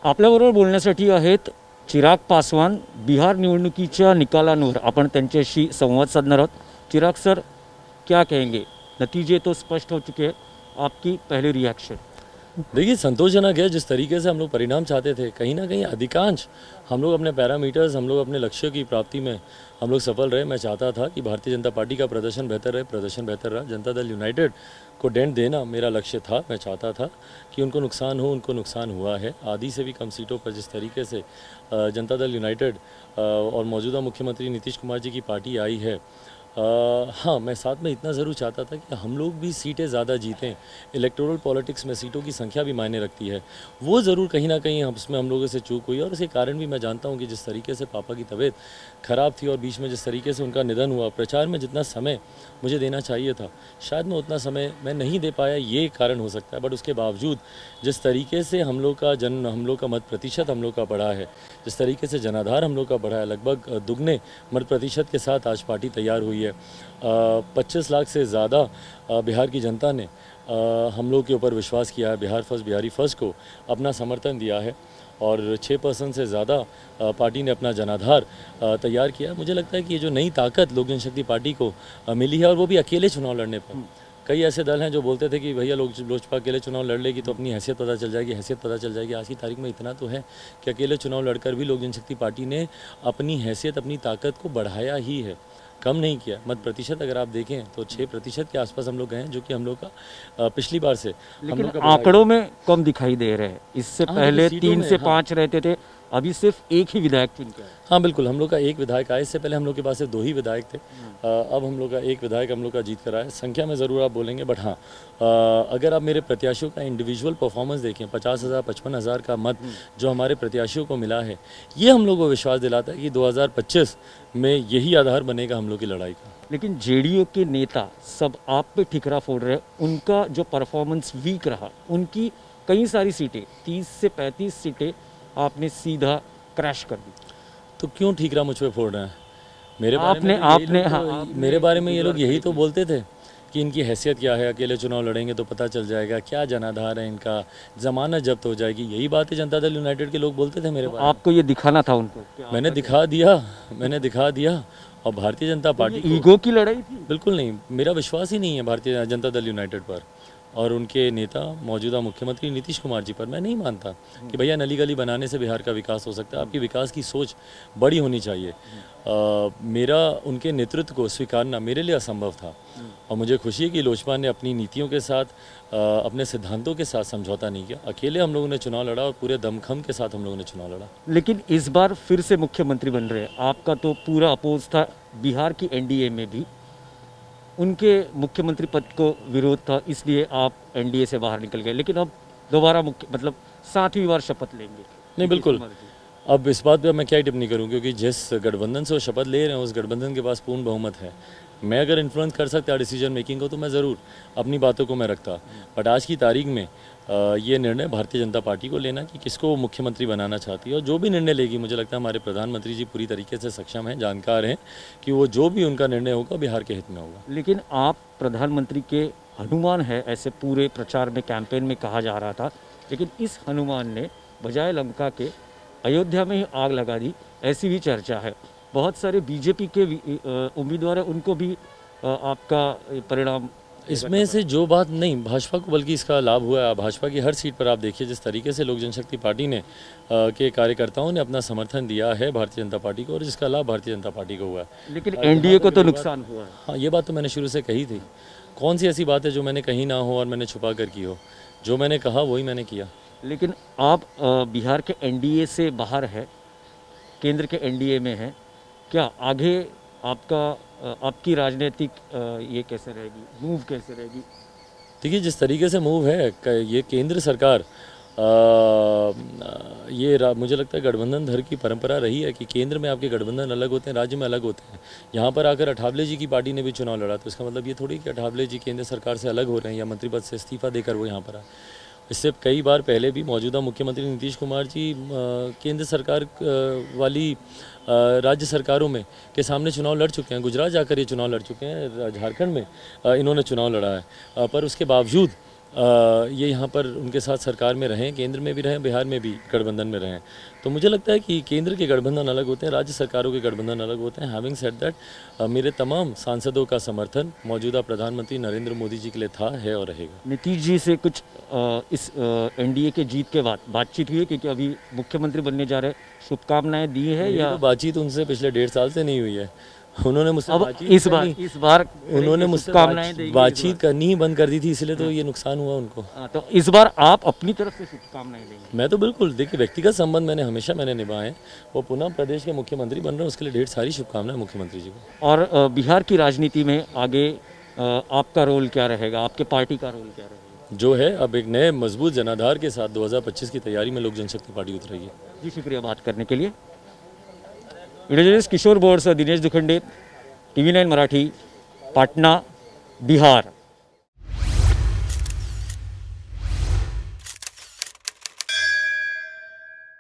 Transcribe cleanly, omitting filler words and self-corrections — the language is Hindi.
आपल्याबरोबर बोलण्यासाठी आहेत चिराग पासवान. बिहार निवडणुकीच्या निकालांवर आपण त्यांच्याशी संवाद साधणार आहोत. चिराग सर, क्या कहेंगे? नतीजे तो स्पष्ट हो चुके हैं, आपकी पहली रिएक्शन? देखिए, संतोषजनक है। जिस तरीके से हम लोग परिणाम चाहते थे, कहीं ना कहीं अधिकांश हम लोग अपने पैरामीटर्स, हम लोग अपने लक्ष्य की प्राप्ति में हम लोग सफल रहे। मैं चाहता था कि भारतीय जनता पार्टी का प्रदर्शन बेहतर रहे, प्रदर्शन बेहतर रहा। जनता दल यूनाइटेड को डेंट देना मेरा लक्ष्य था। मैं चाहता था कि उनको नुकसान हो, उनको नुकसान हुआ है। आधी से भी कम सीटों पर जिस तरीके से जनता दल यूनाइटेड और मौजूदा मुख्यमंत्री नीतीश कुमार जी की पार्टी आई है, हाँ, मैं साथ में इतना ज़रूर चाहता था कि हम लोग भी सीटें ज़्यादा जीतें। इलेक्टोरल पॉलिटिक्स में सीटों की संख्या भी मायने रखती है। वो ज़रूर कहीं ना कहीं उसमें हम लोगों से चूक हुई, और उसके कारण भी मैं जानता हूँ कि जिस तरीके से पापा की तबीयत ख़राब थी और बीच में जिस तरीके से उनका निधन हुआ, प्रचार में जितना समय मुझे देना चाहिए था शायद मैं उतना समय मैं नहीं दे पाया, ये कारण हो सकता है। बट उसके बावजूद जिस तरीके से हम लोग का मत प्रतिशत हम लोग का बढ़ा है, जिस तरीके से जनाधार हम लोग का बढ़ा है, लगभग दुगने मत प्रतिशत के साथ आज पार्टी तैयार हुई है। 25 लाख से ज़्यादा बिहार की जनता ने हम लोग के ऊपर विश्वास किया है। बिहार फर्स्ट, बिहारी फर्स्ट को अपना समर्थन दिया है, और 6% से ज़्यादा पार्टी ने अपना जनाधार तैयार किया है। मुझे लगता है कि ये जो नई ताकत लोक जनशक्ति पार्टी को मिली है, और वो भी अकेले चुनाव लड़ने पर। कई ऐसे दल हैं जो बोलते थे कि भैया लोजपा अकेले चुनाव लड़ लेगी तो अपनी हैसियत पता चल जाएगी, हैसियत पता चल जाएगी। आज की तारीख में इतना तो है कि अकेले चुनाव लड़कर भी लोक जनशक्ति पार्टी ने अपनी हैसियत, अपनी ताकत को बढ़ाया ही है, कम नहीं किया। मत प्रतिशत अगर आप देखें तो 6% के आसपास हम लोग गए हैं, जो कि हम लोग का पिछली बार से लेकिन आंकड़ों में कम दिखाई दे रहे हैं। इससे पहले 3 से 5 रहते थे, अभी सिर्फ एक ही विधायक चुन के आए। हाँ बिल्कुल, हम लोग का एक विधायक आए। इससे पहले हम लोग के पास सिर्फ 2 ही विधायक थे। अब हम लोग का एक विधायक हम लोग का जीत कर आए। संख्या में ज़रूर आप बोलेंगे, बट हाँ, अगर आप मेरे प्रत्याशियों का इंडिविजुअल परफॉर्मेंस देखें, 50,000 55,000 का मत जो हमारे प्रत्याशियों को मिला है, ये हम लोग को विश्वास दिलाता है कि 2025 में यही आधार बनेगा हम लोग की लड़ाई का। लेकिन जेडीयू के नेता सब आप पे ठिकरा फोड़ रहे हैं। उनका जो परफॉर्मेंस वीक रहा, उनकी कई सारी सीटें, 30 से 35 सीटें आपने सीधा क्रैश कर दी। तो क्यों ठीकरा मुझ पे फोड़ रहे हैं? मेरे बारे में ये लोग यही तो बोलते थे कि इनकी हैसियत क्या है, अकेले चुनाव लड़ेंगे तो पता चल जाएगा, क्या जनाधार है इनका, जमानत जब्त हो जाएगी। यही बात है जनता दल यूनाइटेड के लोग बोलते थे मेरे बारे में। आपको ये दिखाना था उनको? मैंने दिखा दिया। और भारतीय जनता पार्टी ईगो की लड़ाई थी? बिल्कुल नहीं, मेरा विश्वास ही नहीं है भारतीय जनता दल यूनाइटेड पर और उनके नेता मौजूदा मुख्यमंत्री नीतीश कुमार जी पर। मैं नहीं मानता कि भैया नली गली बनाने से बिहार का विकास हो सकता है। आपकी विकास की सोच बड़ी होनी चाहिए। मेरा उनके नेतृत्व को स्वीकारना मेरे लिए असंभव था, और मुझे खुशी है कि लोजपा ने अपनी नीतियों के साथ, अपने सिद्धांतों के साथ समझौता नहीं किया। अकेले हम लोगों ने चुनाव लड़ा और पूरे दमखम के साथ हम लोगों ने चुनाव लड़ा। लेकिन इस बार फिर से मुख्यमंत्री बन रहे हैं। आपका तो पूरा अपोज था। बिहार की एनडीए में भी उनके मुख्यमंत्री पद को विरोध था, इसलिए आप एनडीए से बाहर निकल गए। लेकिन अब दोबारा मतलब 7वीं बार शपथ लेंगे? नहीं, बिल्कुल। अब इस बात पे मैं क्या टिप्पणी करूं, क्योंकि जिस गठबंधन से वो शपथ ले रहे हैं उस गठबंधन के पास पूर्ण बहुमत है। मैं अगर इन्फ्लुएंस कर सकता डिसीजन मेकिंग को तो मैं ज़रूर अपनी बातों को मैं रखता। बट आज की तारीख में ये निर्णय भारतीय जनता पार्टी को लेना कि किसको मुख्यमंत्री बनाना चाहती है, और जो भी निर्णय लेगी, मुझे लगता है हमारे प्रधानमंत्री जी पूरी तरीके से सक्षम हैं, जानकार हैं कि वो जो भी उनका निर्णय होगा बिहार के हित में होगा। लेकिन आप प्रधानमंत्री के हनुमान है, ऐसे पूरे प्रचार में, कैंपेन में कहा जा रहा था। लेकिन इस हनुमान ने बजाय लंका के अयोध्या में ही आग लगा दी, ऐसी भी चर्चा है। बहुत सारे बीजेपी के उम्मीदवार हैं, उनको भी आपका परिणाम इसमें से जो बात नहीं, भाजपा को बल्कि इसका लाभ हुआ है। भाजपा की हर सीट पर आप देखिए जिस तरीके से लोक जनशक्ति पार्टी ने के कार्यकर्ताओं ने अपना समर्थन दिया है भारतीय जनता पार्टी को, और जिसका लाभ भारतीय जनता पार्टी को हुआ है। लेकिन एनडीए को तो नुकसान हुआ है। हाँ, ये बात तो मैंने शुरू से कही थी। कौन सी ऐसी बात है जो मैंने कही ना हो और मैंने छुपा कर की हो? जो मैंने कहा वही मैंने किया। लेकिन आप बिहार के एनडीए से बाहर है, केंद्र के एनडीए में है, क्या आगे आपकी राजनीतिक ये कैसे रहेगी, मूव कैसे रहेगी? देखिए, जिस तरीके से मूव है ये केंद्र सरकार, मुझे लगता है गठबंधन धर की परंपरा रही है कि केंद्र में आपके गठबंधन अलग होते हैं, राज्य में अलग होते हैं। यहाँ पर आकर अठावले जी की पार्टी ने भी चुनाव लड़ा, तो इसका मतलब ये थोड़ी कि अठावले जी केंद्र सरकार से अलग हो रहे हैं या मंत्री पद से इस्तीफा देकर वो यहाँ पर आए। इससे कई बार पहले भी मौजूदा मुख्यमंत्री नीतीश कुमार जी केंद्र सरकार वाली राज्य सरकारों में के सामने चुनाव लड़ चुके हैं। गुजरात जाकर ये चुनाव लड़ चुके हैं, झारखंड में इन्होंने चुनाव लड़ा है। पर उसके बावजूद ये यहाँ पर उनके साथ सरकार में रहें, केंद्र में भी रहें, बिहार में भी गठबंधन में रहें। तो मुझे लगता है कि केंद्र के गठबंधन अलग होते हैं, राज्य सरकारों के गठबंधन अलग होते हैं। हैविंग सेड दैट मेरे तमाम सांसदों का समर्थन मौजूदा प्रधानमंत्री नरेंद्र मोदी जी के लिए था, है और रहेगा। नीतीश जी से कुछ इस एनडीए के जीत के बाद बातचीत हुई है, क्योंकि अभी मुख्यमंत्री बनने जा रहे, शुभकामनाएं दी है मेरी या तो बातचीत उनसे पिछले 1.5 साल से नहीं हुई है। उन्होंने मुझसे अब बातचीत इस बार उन्होंने मुझसे शुभकामनाएं देंगे बातचीत करनी ही बंद कर दी थी, इसलिए तो ये नुकसान हुआ उनको। तो इस बार आप अपनी तरफ से शुभकामनाएं देंगे? मैं तो बिल्कुल, देखिए, व्यक्तिगत संबंध मैंने निभाए हैं। वो पुनः प्रदेश के मुख्यमंत्री बन रहे हैं, उसके लिए ढेर सारी शुभकामनाएं मुख्यमंत्री जी को। और बिहार की राजनीति में आगे आपका रोल क्या रहेगा, आपके पार्टी का रोल क्या रहेगा? जो है, अब एक नए मजबूत जनाधार के साथ 2025 की तैयारी में लोक जनशक्ति पार्टी उतरेगी। जी शुक्रिया बात करने के लिए। व्हिडिओ जर्नलिस्ट किशोर बोरसह, दिनेश दुखंडे, TV9 मराठी, पाटणा, बिहार।